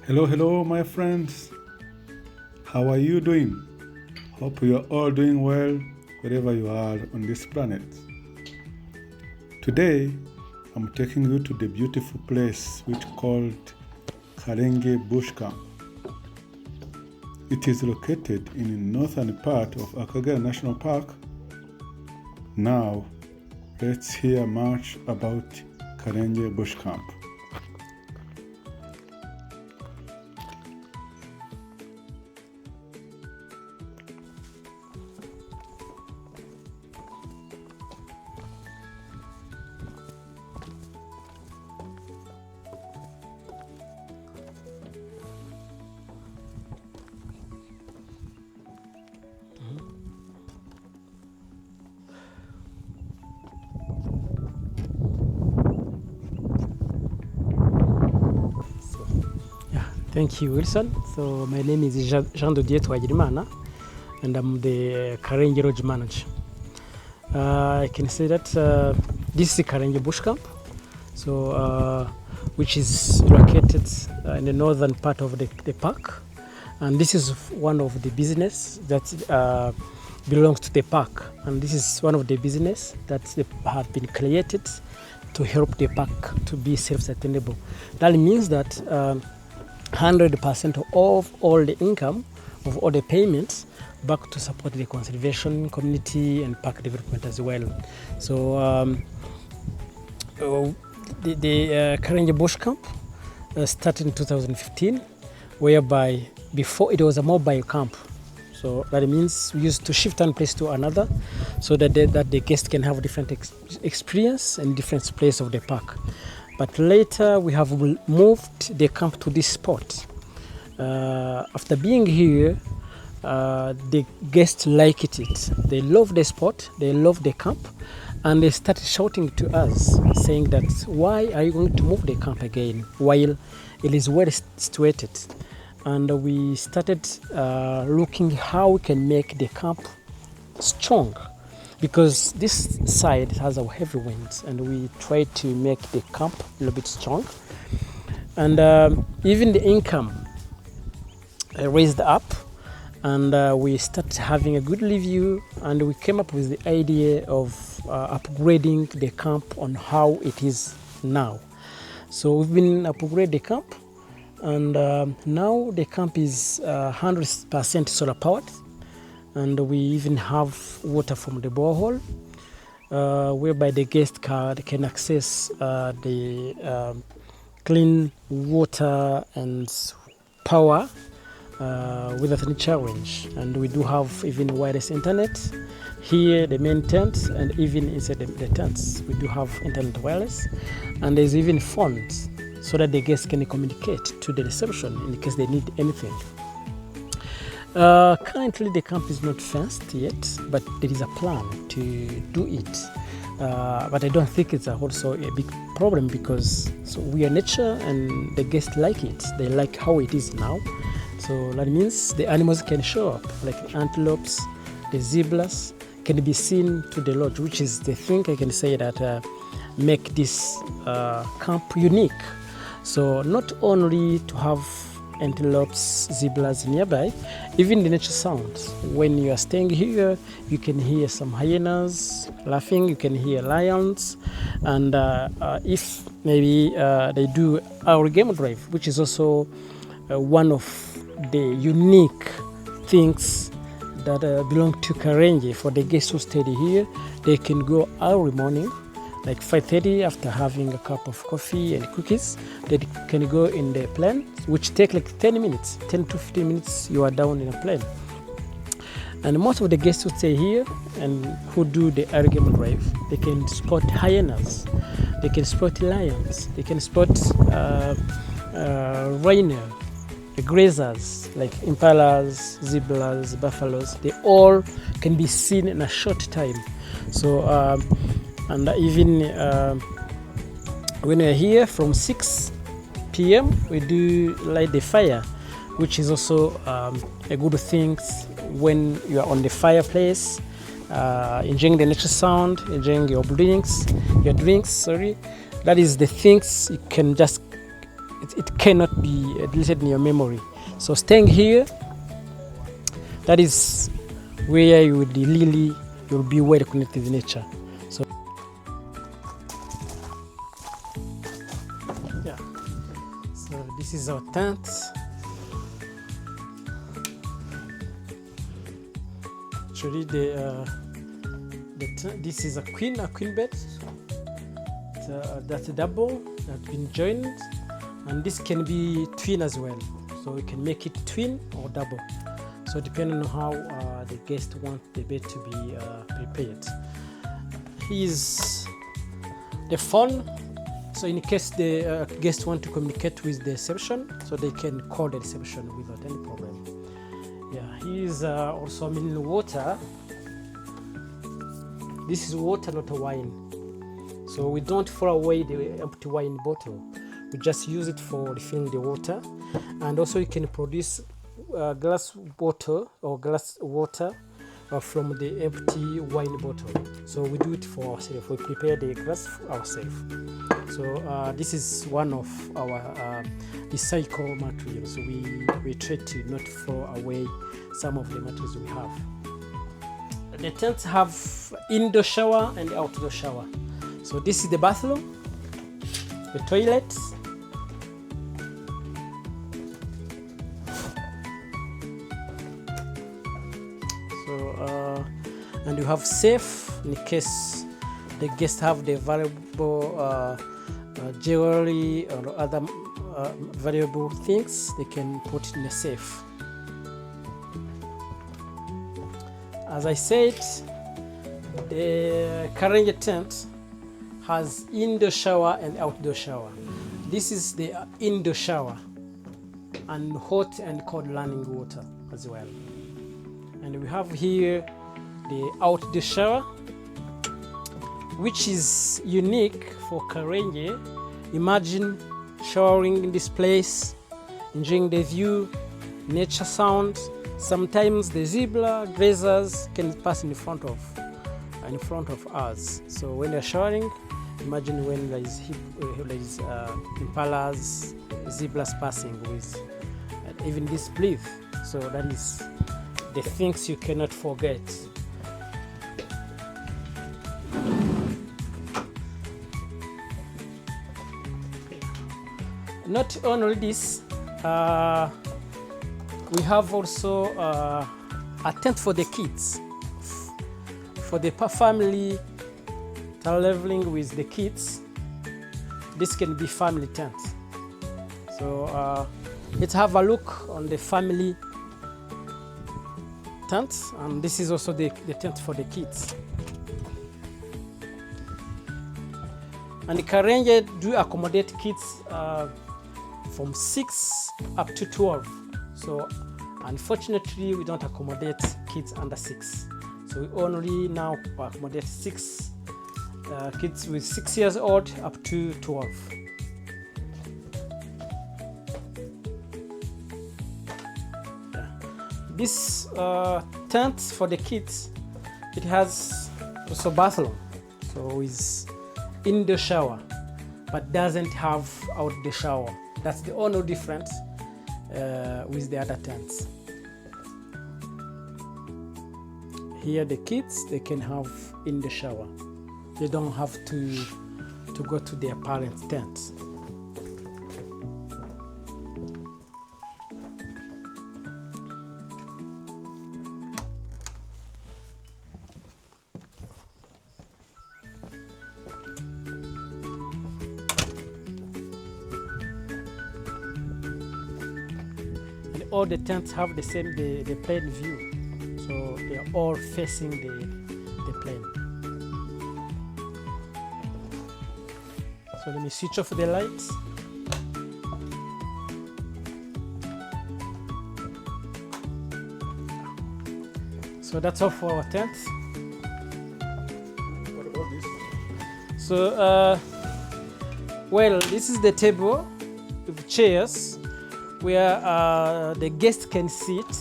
Hello, my friends. How are you doing? Hope you are all doing well wherever you are on this planet. Today, I'm taking you to the beautiful place which called Karenge Bush Camp. It is located in the northern part of Akagera National Park. Now, let's hear much about Karenge Bush Camp. Thank you, Wilson. So my name is Jean Dodier Twagirimana, and I'm the Karenge Lodge manager. I can say that this is the Karenge Bush Camp, so which is located in the northern part of the park, and this is one of the business that belongs to the park, and this is one of the business that have been created to help the park to be self-sustainable. That means that 100% of all the income of all the payments back to support the conservation, community and park development as well. So the Karenge Bush Camp started in 2015, whereby before it was a mobile camp. So that means we used to shift one place to another so that the guests can have different experience in different place of the park. But later we have moved the camp to this spot. After being here, the guests liked it. They love the spot, they love the camp, and they started shouting to us, saying that, why are you going to move the camp again while it is well situated? And we started looking how we can make the camp strong, because this side has a heavy winds, and we tried to make the camp a little bit strong. And even the income raised up, and we started having a good review, and we came up with the idea of upgrading the camp on how it is now. So we've been upgrading the camp, and now the camp is 100% solar powered. And we even have water from the borehole, whereby the guest can access the clean water and power without any challenge. And we do have even wireless internet here, the main tent, and even inside the tents we do have internet wireless, and there's even phones so that the guests can communicate to the reception in case they need anything. Currently the camp is not fenced yet, but there is a plan to do it. But I don't think it's also a big problem, because we are nature and the guests like it. They like how it is now. So that means the animals can show up, like the antelopes, the zebras can be seen to the lodge, which is the thing I can say that make this camp unique. So not only to have antelopes, zebras nearby, even the nature sounds. When you are staying here, you can hear some hyenas laughing, you can hear lions, and if maybe they do our game drive, which is also one of the unique things that belong to Karenge. For the guests who stay here, they can go early morning, like 5:30, after having a cup of coffee and cookies. They can go in the plane, which take like 10 minutes, 10 to 15 minutes, you are down in a plane. And most of the guests who stay here and who do the early game drive, they can spot hyenas, they can spot lions, they can spot rhino, the grazers like impalas, zebras, buffaloes. They all can be seen in a short time. So and even when we're here from 6 p.m. we do light the fire, which is also a good thing when you are on the fireplace, enjoying the nature sound, enjoying your drinks. That is the things you can just it cannot be deleted in your memory. So staying here, that is where you'll be well connected with nature. So yeah, so this is our tent. Actually, this is a queen bed. That's a double that's been joined, and this can be twin as well. So we can make it twin or double. So depending on how the guest want the bed to be prepared. Here's the phone. So in case the guest want to communicate with the reception, so they can call the reception without any problem. Yeah, here's also mineral water. This is water, not a wine. So we don't throw away the empty wine bottle. We just use it for refilling the water. And also you can produce glass bottle or glass water from the empty wine bottle. So we do it for ourselves. We prepare the glass for ourselves. So this is one of our recycle materials. We try to not throw away some of the materials we have. The tents have indoor shower and outdoor shower. So this is the bathroom, the toilet. So and you have safe in case the guests have the valuable jewelry or other valuable things, they can put it in a safe. As I said, the Karenge tent has indoor shower and outdoor shower. This is the indoor shower and hot and cold running water as well. And we have here the outdoor shower, which is unique for Karenge. Imagine showering in this place, enjoying the view, nature sound. Sometimes the zebra grazers can pass in front of us. So when they're showering, imagine when there is impalas, zebras passing with even this breath. So that is the things you cannot forget. Not only this, we have also a tent for the kids, for the family traveling with the kids. This can be family tent. So let's have a look on the family tent, and this is also the tent for the kids. And the Karenge do accommodate kids from 6 up to 12. So unfortunately, we don't accommodate kids under 6. So we only now accommodate kids with 6 years old up to 12. Yeah. This tent for the kids, it has also bathroom, so it's indoor shower, but doesn't have outdoor shower. That's the only difference with the other tents. Here the kids, they can have in the shower. They don't have to go to their parents' tents. All the tents have the same the plain view, so they are all facing the plain. So let me switch off the lights. So that's all for our tents. What about this? So well, this is the table with chairs where the guests can sit,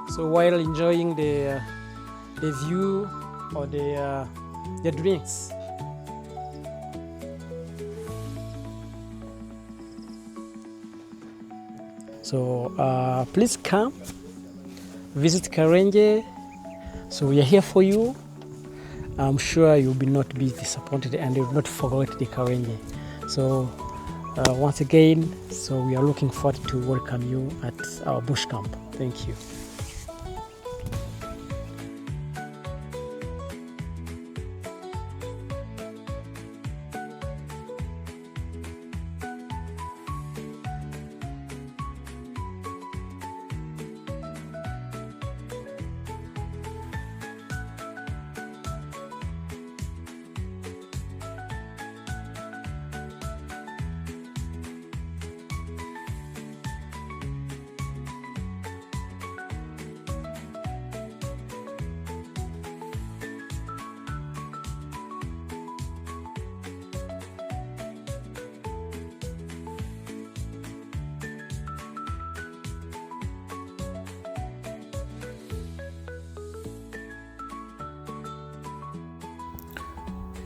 so while enjoying the view or the drinks. So please come visit Karenge. So we are here for you. I'm sure you will not be disappointed and you will not forget the Karenge. So once again, so we are looking forward to welcome you at our bush camp. Thank you.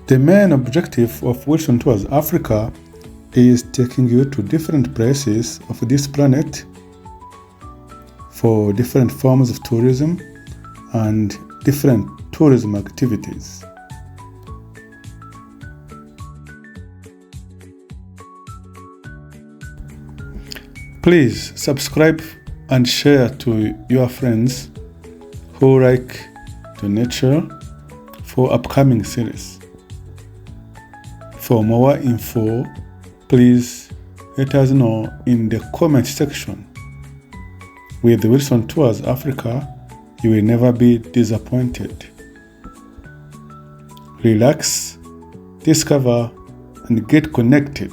The main objective of Wilson Tours Africa is taking you to different places of this planet for different forms of tourism and different tourism activities. Please subscribe and share to your friends who like the nature for upcoming series. For more info, please let us know in the comment section. With Wilson Tours Africa, you will never be disappointed. Relax, discover, and get connected.